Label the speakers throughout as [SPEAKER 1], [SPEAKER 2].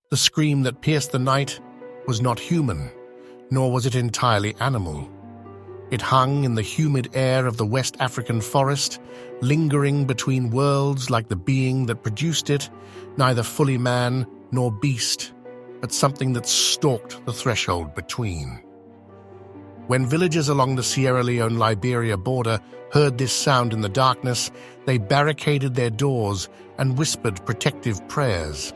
[SPEAKER 1] The scream that pierced the night was not human, nor was it entirely animal. It hung in the humid air of the West African forest, lingering between worlds like the being that produced it, neither fully man nor beast, but something that stalked the threshold between. When villagers along the Sierra Leone-Liberia border heard this sound in the darkness, they barricaded their doors and whispered protective prayers.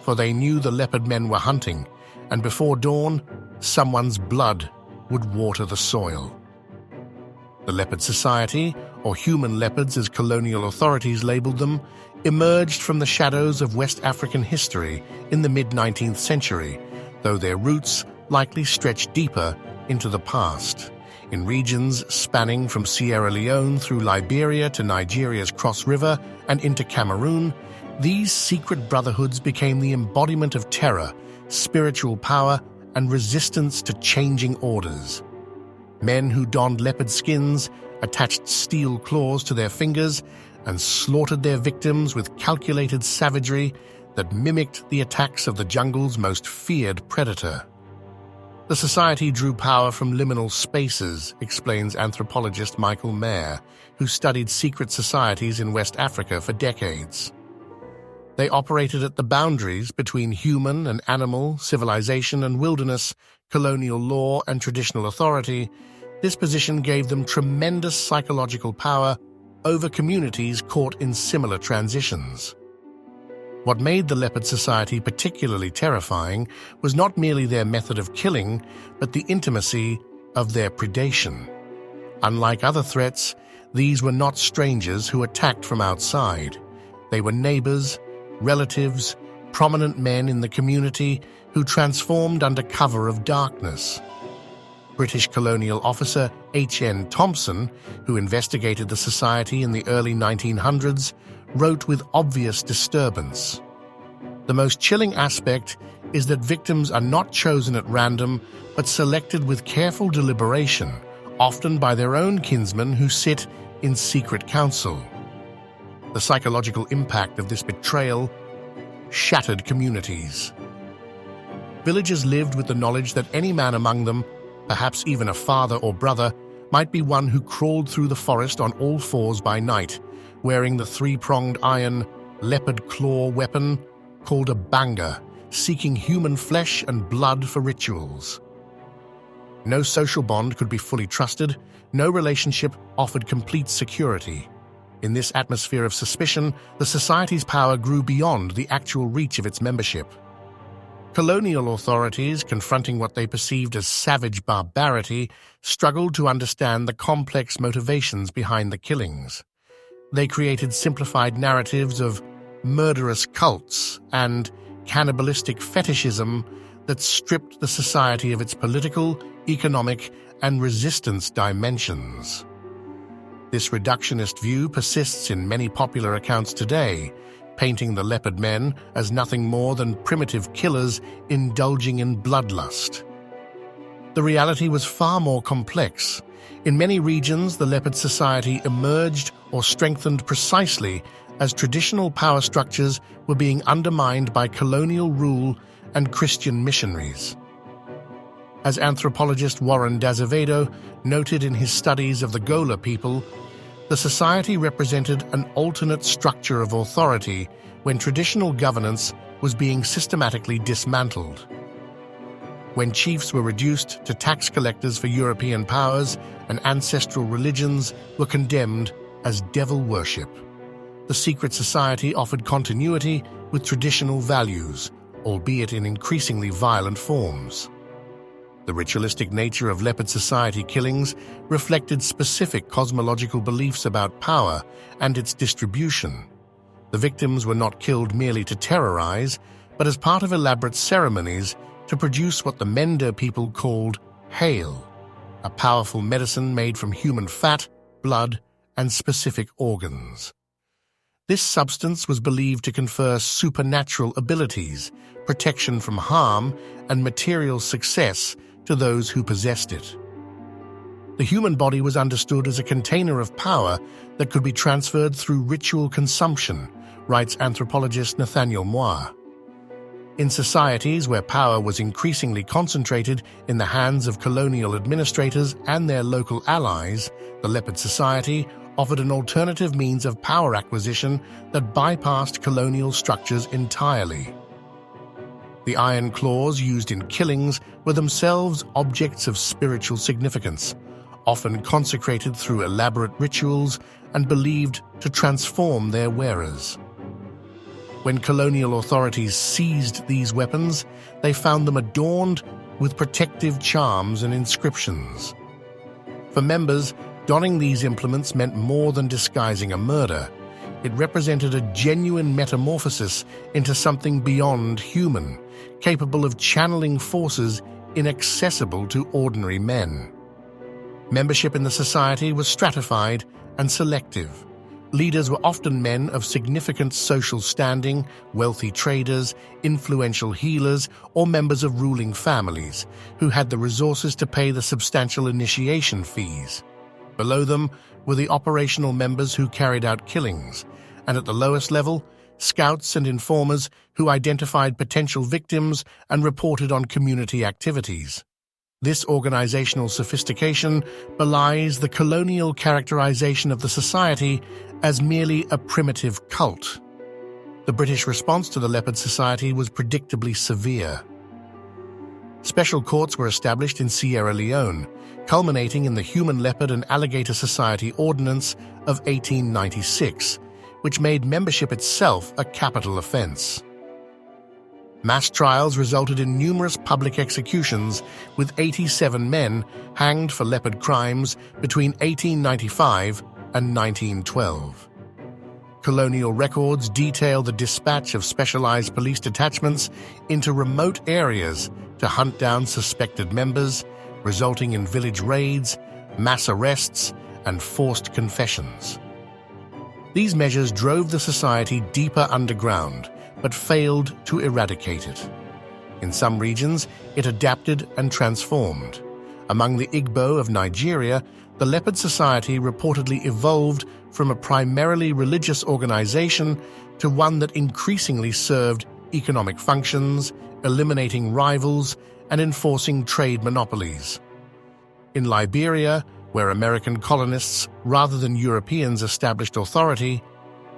[SPEAKER 1] For they knew the Leopard Men were hunting, and before dawn, someone's blood would water the soil. The Leopard Society, or human leopards as colonial authorities labeled them, emerged from the shadows of West African history in the mid-19th century, though their roots likely stretch deeper into the past. In regions spanning from Sierra Leone through Liberia to Nigeria's Cross River and into Cameroon, these secret brotherhoods became the embodiment of terror, spiritual power, and resistance to changing orders. Men who donned leopard skins, attached steel claws to their fingers, and slaughtered their victims with calculated savagery that mimicked the attacks of the jungle's most feared predator. The society drew power from liminal spaces, explains anthropologist Michael Mayer, who studied secret societies in West Africa for decades. They operated at the boundaries between human and animal, civilization and wilderness, colonial law and traditional authority. This position gave them tremendous psychological power over communities caught in similar transitions. What made the Leopard Society particularly terrifying was not merely their method of killing, but the intimacy of their predation. Unlike other threats, these were not strangers who attacked from outside. They were neighbors, relatives, prominent men in the community who transformed under cover of darkness. British colonial officer H.N. Thompson, who investigated the society in the early 1900s, wrote with obvious disturbance. The most chilling aspect is that victims are not chosen at random, but selected with careful deliberation, often by their own kinsmen who sit in secret council. The psychological impact of this betrayal shattered communities. Villagers lived with the knowledge that any man among them, perhaps even a father or brother, might be one who crawled through the forest on all fours by night, wearing the three-pronged iron, leopard claw weapon called a banga, seeking human flesh and blood for rituals. No social bond could be fully trusted, no relationship offered complete security. In this atmosphere of suspicion, the society's power grew beyond the actual reach of its membership. Colonial authorities, confronting what they perceived as savage barbarity, struggled to understand the complex motivations behind the killings. They created simplified narratives of murderous cults and cannibalistic fetishism that stripped the society of its political, economic, and resistance dimensions. This reductionist view persists in many popular accounts today, painting the Leopard Men as nothing more than primitive killers indulging in bloodlust. The reality was far more complex. In many regions, the Leopard Society emerged or strengthened precisely as traditional power structures were being undermined by colonial rule and Christian missionaries. As anthropologist Warren d'Azevedo noted in his studies of the Gola people, the society represented an alternate structure of authority when traditional governance was being systematically dismantled. When chiefs were reduced to tax collectors for European powers and ancestral religions were condemned as devil worship, the secret society offered continuity with traditional values, albeit in increasingly violent forms. The ritualistic nature of Leopard Society killings reflected specific cosmological beliefs about power and its distribution. The victims were not killed merely to terrorize, but as part of elaborate ceremonies to produce what the Mende people called hail, a powerful medicine made from human fat, blood, and specific organs. This substance was believed to confer supernatural abilities, protection from harm, and material success to those who possessed it. The human body was understood as a container of power that could be transferred through ritual consumption, writes anthropologist Nathaniel Moir. In societies where power was increasingly concentrated in the hands of colonial administrators and their local allies, the Leopard Society offered an alternative means of power acquisition that bypassed colonial structures entirely. The iron claws used in killings were themselves objects of spiritual significance, often consecrated through elaborate rituals and believed to transform their wearers. When colonial authorities seized these weapons, they found them adorned with protective charms and inscriptions. For members, donning these implements meant more than disguising a murder. It represented a genuine metamorphosis into something beyond human, capable of channeling forces inaccessible to ordinary men. Membership in the society was stratified and selective. Leaders were often men of significant social standing, wealthy traders, influential healers, or members of ruling families who had the resources to pay the substantial initiation fees. Below them were the operational members who carried out killings, and at the lowest level, scouts and informers who identified potential victims and reported on community activities. This organizational sophistication belies the colonial characterization of the society as merely a primitive cult. The British response to the Leopard Society was predictably severe. Special courts were established in Sierra Leone, culminating in the Human Leopard and Alligator Society Ordinance of 1896, which made membership itself a capital offense. Mass trials resulted in numerous public executions, with 87 men hanged for leopard crimes between 1895 and 1912. Colonial records detail the dispatch of specialized police detachments into remote areas to hunt down suspected members, resulting in village raids, mass arrests, and forced confessions. These measures drove the society deeper underground, but failed to eradicate it. In some regions, it adapted and transformed. Among the Igbo of Nigeria, the Leopard Society reportedly evolved from a primarily religious organization to one that increasingly served economic functions, eliminating rivals and enforcing trade monopolies. In Liberia, where American colonists rather than Europeans established authority,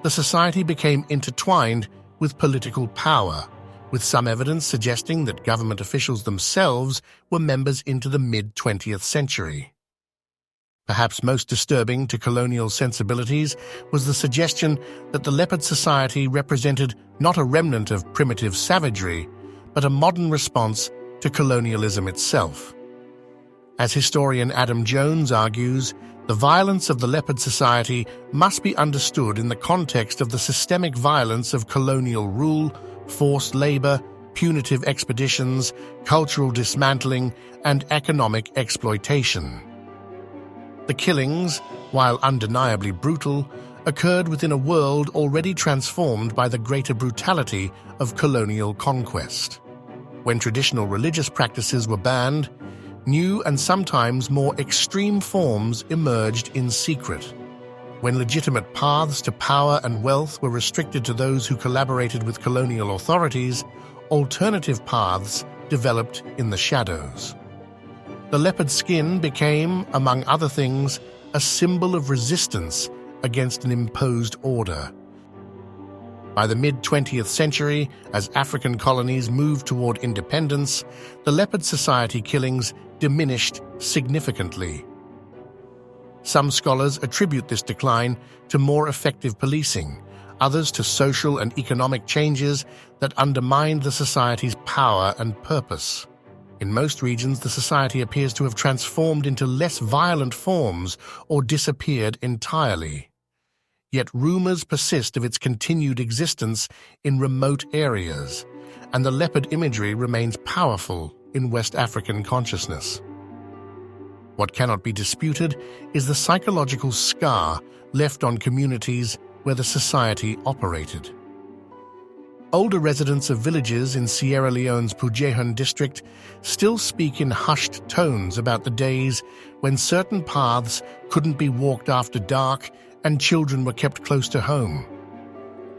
[SPEAKER 1] the society became intertwined with political power, with some evidence suggesting that government officials themselves were members into the mid-20th century. Perhaps most disturbing to colonial sensibilities was the suggestion that the Leopard Society represented not a remnant of primitive savagery, but a modern response to colonialism itself. As historian Adam Jones argues, the violence of the Leopard Society must be understood in the context of the systemic violence of colonial rule, forced labor, punitive expeditions, cultural dismantling, and economic exploitation. The killings, while undeniably brutal, occurred within a world already transformed by the greater brutality of colonial conquest. When traditional religious practices were banned, new and sometimes more extreme forms emerged in secret. When legitimate paths to power and wealth were restricted to those who collaborated with colonial authorities, alternative paths developed in the shadows. The leopard skin became, among other things, a symbol of resistance against an imposed order. By the mid-20th century, as African colonies moved toward independence, the Leopard Society killings diminished significantly. Some scholars attribute this decline to more effective policing, others to social and economic changes that undermined the society's power and purpose. In most regions, the society appears to have transformed into less violent forms or disappeared entirely. Yet rumors persist of its continued existence in remote areas, and the leopard imagery remains powerful in West African consciousness. What cannot be disputed is the psychological scar left on communities where the society operated. Older residents of villages in Sierra Leone's Pujehun district still speak in hushed tones about the days when certain paths couldn't be walked after dark and children were kept close to home.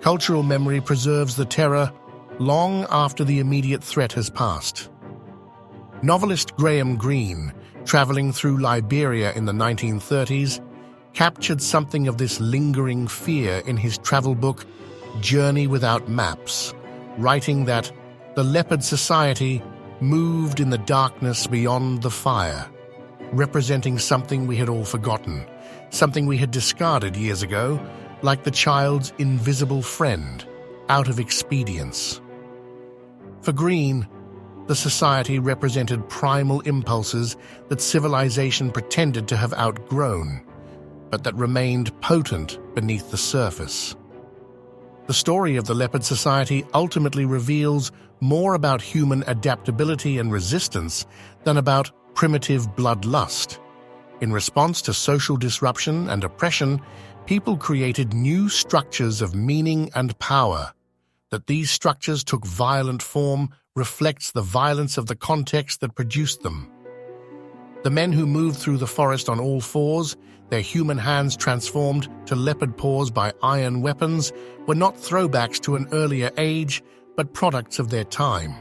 [SPEAKER 1] Cultural memory preserves the terror long after the immediate threat has passed. Novelist Graham Greene, traveling through Liberia in the 1930s, captured something of this lingering fear in his travel book, Journey Without Maps, writing that the Leopard Society moved in the darkness beyond the fire, representing something we had all forgotten, something we had discarded years ago, like the child's invisible friend, out of expedience. For Greene, the society represented primal impulses that civilization pretended to have outgrown, but that remained potent beneath the surface. The story of the Leopard Society ultimately reveals more about human adaptability and resistance than about primitive bloodlust. In response to social disruption and oppression, people created new structures of meaning and power. That these structures took violent form reflects the violence of the context that produced them. The men who moved through the forest on all fours, their human hands transformed to leopard paws by iron weapons, were not throwbacks to an earlier age, but products of their time.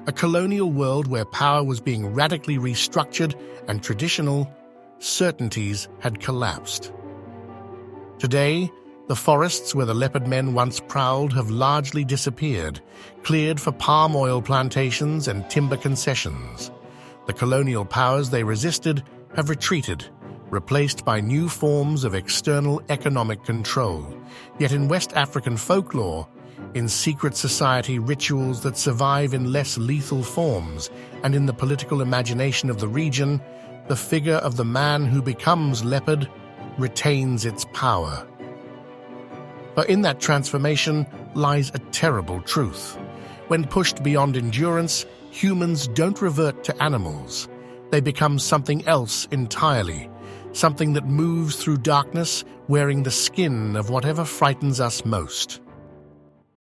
[SPEAKER 1] A colonial world where power was being radically restructured and traditional certainties had collapsed. Today, the forests where the Leopard Men once prowled have largely disappeared, cleared for palm oil plantations and timber concessions. The colonial powers they resisted have retreated, replaced by new forms of external economic control. Yet in West African folklore, in secret society rituals that survive in less lethal forms, and in the political imagination of the region, the figure of the man who becomes leopard retains its power. But in that transformation lies a terrible truth. When pushed beyond endurance, humans don't revert to animals. They become something else entirely, something that moves through darkness, wearing the skin of whatever frightens us most.